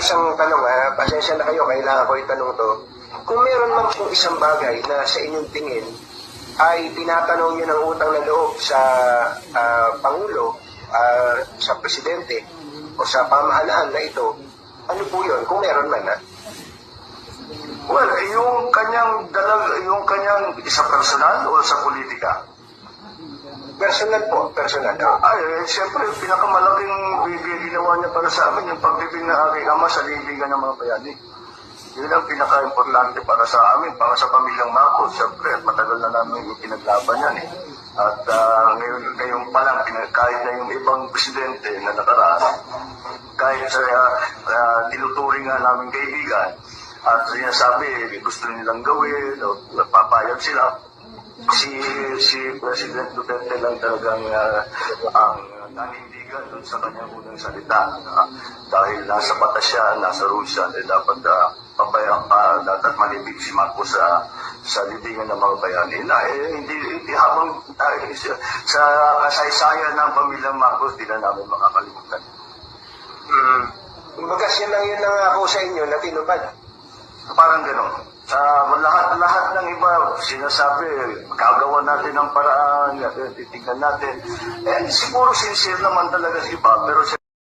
Isang tanong pasensya na kayo, kailangan ko itanong to. Kung meron man pong isang bagay na sa inyong tingin ay tinatanong nyo ng utang na loob sa Pangulo, sa Presidente, o sa pamahalaan na ito, ano po yun? Kung meron man Well, yung kanyang sa personal o sa politika? Personal po, personal. Siyempre, pinakamalaking ginawa niya para sa amin yung pagbibig ng aking ama sa libigan ng mga bayani. Yun ang pinaka-importante para sa amin, para sa pamilyang Marcos. Siyempre, matagal na namin yung pinaglaban yan eh. At ngayon pa lang, kahit na yung ibang presidente na nakaraan, kahit sa tinuturing nga namin kaibigan, at sinasabi, gusto nilang gawin, o napapayag sila, si President Duterte lang talagang ang nanindigan doon sa kanyang unang salita. Dahil nasa batas siya, nasa rules siya, dapat pabayang dapat malibig si Marcos sa libingan ng mga bayani. Hindi habang sa kasaysayan ng pamilyang Marcos, di na namin makakalimutan. Kumbaga siya lang yun nangako sa inyo na tinupad. Parang gano'n. Lahat ng iba, sinasabi, gagawa natin ng paraan, titignan natin. Siguro sincere naman talaga si iba, pero